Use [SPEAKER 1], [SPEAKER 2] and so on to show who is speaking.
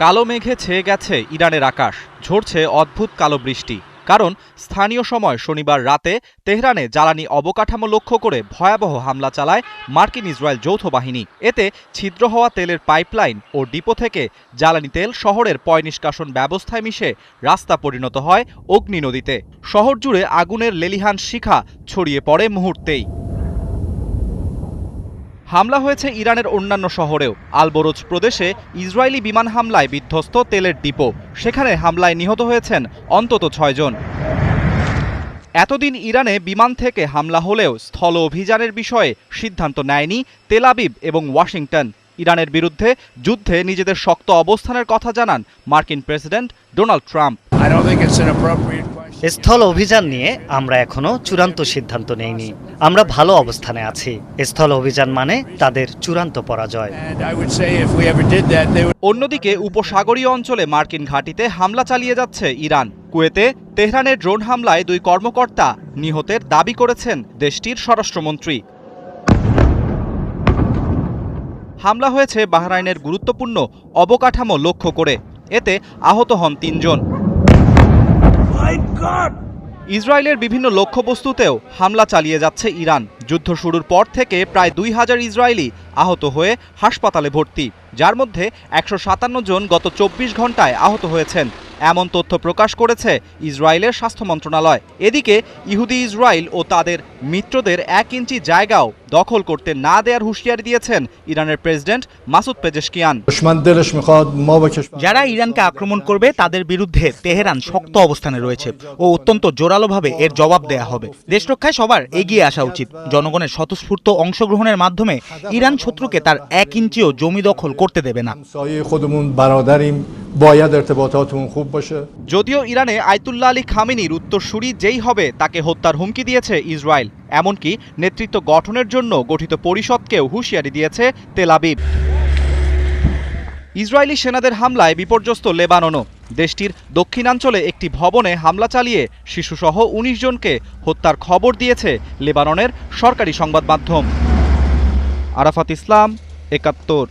[SPEAKER 1] কালো মেঘে ছেয়ে গেছে ইরানের আকাশ, ঝরছে অদ্ভুত কালো বৃষ্টি। কারণ স্থানীয় সময় শনিবার রাতে তেহরানে জ্বালানি অবকাঠামো লক্ষ্য করে ভয়াবহ হামলা চালায় মার্কিন ইসরায়েল যৌথ বাহিনী। এতে ছিদ্র হওয়া তেলের পাইপলাইন ও ডিপো থেকে জ্বালানি তেল শহরের পয় নিষ্কাশন ব্যবস্থায় মিশে রাস্তা পরিণত হয় অগ্নি নদীতে। শহর জুড়ে আগুনের লেলিহান শিখা ছড়িয়ে পড়ে মুহূর্তেই। হামলা হয়েছে ইরানের অন্যান্য শহরেও। আলবোরোজ প্রদেশে ইসরায়েলি বিমান হামলায় বিধ্বস্ত তেলের ডিপো, সেখানে হামলায় নিহত হয়েছেন অন্তত 6 জন। এতদিন ইরানে বিমান থেকে হামলা হলেও স্থল অভিযানের বিষয়ে সিদ্ধান্ত নেয়নি তেল আবিব এবং ওয়াশিংটন। ইরানের বিরুদ্ধে যুদ্ধে নিজেদের শক্ত অবস্থানের কথা জানান মার্কিন প্রেসিডেন্ট ডোনাল্ড ট্রাম্প।
[SPEAKER 2] স্থল অভিযান নিয়ে আমরা এখনো চূড়ান্ত সিদ্ধান্ত নেইনি। আমরা ভালো অবস্থানে আছি। স্থল অভিযান মানে তাদের চূড়ান্ত পরাজয়।
[SPEAKER 1] অন্যদিকে উপসাগরীয় অঞ্চলে মার্কিন ঘাঁটিতে হামলা চালিয়ে যাচ্ছে ইরান। কুয়েতে তেহরানের ড্রোন হামলায় 2 কর্মকর্তা নিহতের দাবি করেছেন দেশটির স্বরাষ্ট্রমন্ত্রী। হামলা হয়েছে বাহরাইনের গুরুত্বপূর্ণ অবকাঠামো লক্ষ্য করে। এতে আহত হন 3 জন। ইসরায়েলের বিভিন্ন লক্ষ্যবস্তুতেও হামলা চালিয়ে যাচ্ছে ইরান। যুদ্ধ শুরুর পর থেকে প্রায় 2000 ইসরায়েলি আহত হয়ে হাসপাতালে ভর্তি, যার মধ্যে 157 জন গত 24 ঘন্টায় আহত হয়েছেন, এমন তথ্য প্রকাশ করেছে ইসরায়েলের স্বাস্থ্য মন্ত্রণালয়। এদিকে ইহুদি ইসরায়েল ও তাদের মিত্রদের 1 ইঞ্চি জায়গাও দখল করতে না দেওয়ার হুঁশিয়ারি দিয়েছেন ইরানের প্রেসিডেন্ট মাসুদ পেজেশকিয়ান।
[SPEAKER 3] যারা ইরানকে আক্রমণ করবে তাদের বিরুদ্ধে তেহরান শক্ত অবস্থানে রয়েছে ও অত্যন্ত জোরালোভাবে এর জবাব দেয়া হবে। দেশ রক্ষায় সবার এগিয়ে আসা উচিত। জনগণের স্বতঃস্ফূর্ত অংশগ্রহণের মাধ্যমে ইরান শত্রুকে তার 1 ইঞ্চিও জমি দখল করতে দেবে না।
[SPEAKER 1] যদিও ইরানে আয়াতুল্লাহ আলী খামেনির উত্তরসূরি যেই হবে তাকে হত্যার হুমকি দিয়েছে ইসরায়েল। এমনকি নেতৃত্ব গঠনের জন্য গঠিত পরিষদকেও হুঁশিয়ারি দিয়েছে তেল আবিব। ইসরায়েলি সেনাদের হামলায় বিপর্যস্ত লেবাননও। দেশটির দক্ষিণাঞ্চলে একটি ভবনে হামলা চালিয়ে শিশুসহ 19 জনকে হত্যার খবর দিয়েছে লেবাননের সরকারি সংবাদ মাধ্যম। আরাফাত ইসলাম, 71।